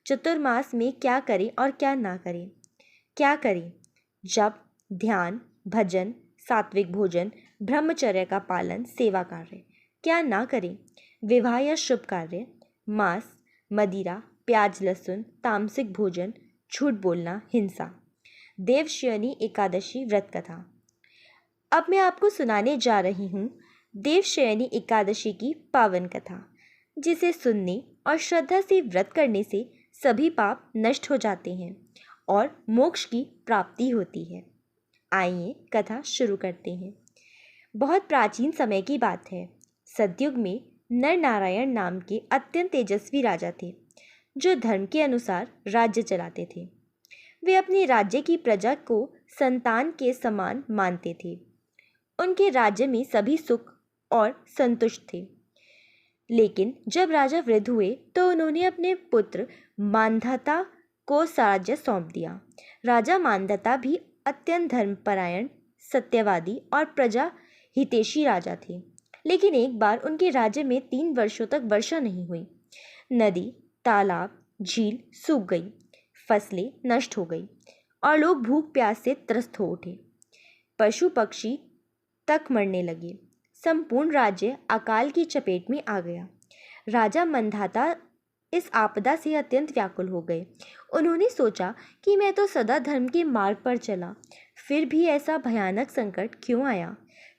चतुर्मास में क्या करें और क्या ना करें। क्या करें? जप, ध्यान, भजन, सात्विक भोजन, ब्रह्मचर्य का पालन, सेवा कार्य। क्या ना करें? विवाह या शुभ कार्य, मांस, मदिरा, प्याज लहसुन, तामसिक भोजन, झूठ बोलना, हिंसा। देवशयनी एकादशी व्रत कथा। अब मैं आपको सुनाने जा रही हूँ देवशयनी एकादशी की पावन कथा, जिसे सुनने और श्रद्धा से व्रत करने से सभी पाप नष्ट हो जाते हैं और मोक्ष की प्राप्ति होती है। आइए कथा शुरू करते हैं। बहुत प्राचीन समय की बात है। सतयुग में नर नारायण नाम के अत्यंत तेजस्वी राजा थे, जो धर्म के अनुसार राज्य चलाते थे। वे अपने राज्य की प्रजा को संतान के समान मानते थे। उनके राज्य में सभी सुख और संतुष्ट थे। लेकिन जब राजा वृद्ध हुए तो उन्होंने अपने पुत्र मांधाता को राज्य सौंप दिया। राजा मांधाता भी अत्यंत धर्मपरायण, सत्यवादी और प्रजा हितैषी राजा थे। लेकिन एक बार उनके राज्य में 3 वर्षों तक वर्षा नहीं हुई। नदी, तालाब, झील सूख गई, फसलें नष्ट हो गई और लोग भूख प्यास से त्रस्त हो उठे। पशु पक्षी तक मरने लगे। संपूर्ण राज्य अकाल की चपेट में आ गया। राजा मंधाता इस आपदा से अत्यंत व्याकुल हो गए। उन्होंने सोचा कि मैं तो सदा धर्म के मार्ग पर चला, फिर भी ऐसा भयानक संकट क्यों आया।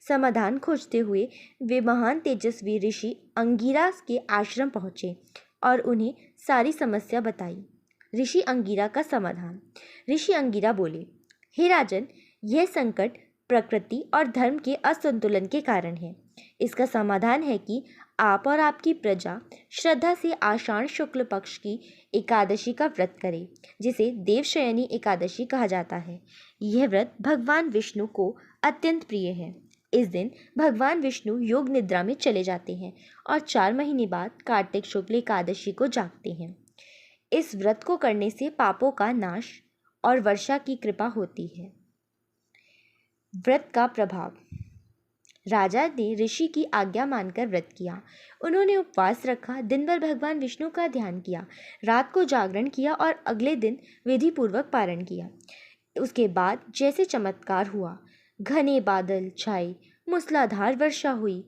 समाधान खोजते हुए वे महान तेजस्वी ऋषि अंगिरा के आश्रम पहुँचे और उन्हें सारी समस्या बताई। ऋषि अंगिरा का समाधान। ऋषि अंगिरा बोले, हे राजन, यह संकट प्रकृति और धर्म के असंतुलन के कारण है। इसका समाधान है कि आप और आपकी प्रजा श्रद्धा से आषाढ़ शुक्ल पक्ष की एकादशी का व्रत करें, जिसे देवशयनी एकादशी कहा जाता है। यह व्रत भगवान विष्णु को अत्यंत प्रिय है। इस दिन भगवान विष्णु योग निद्रा में चले जाते हैं और 4 महीने बाद कार्तिक शुक्ल एकादशी को जागते हैं। इस व्रत को करने से पापों का नाश और वर्षा की कृपा होती है। व्रत का प्रभाव। राजा ने ऋषि की आज्ञा मानकर व्रत किया। उन्होंने उपवास रखा, दिन भर भगवान विष्णु का ध्यान किया, रात को जागरण किया और अगले दिन विधि पूर्वक पारण किया। उसके बाद जैसे चमत्कार हुआ, घने बादल छाए, मूसलाधार वर्षा हुई,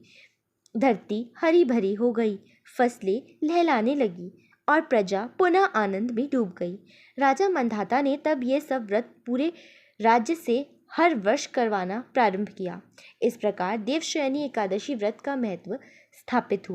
धरती हरी भरी हो गई, फसलें लहलाने लगी और प्रजा पुनः आनंद में डूब गई। राजा मंधाता ने तब ये सब व्रत पूरे राज्य से हर वर्ष करवाना प्रारंभ किया। इस प्रकार देवशयनी एकादशी व्रत का महत्व स्थापित हुआ।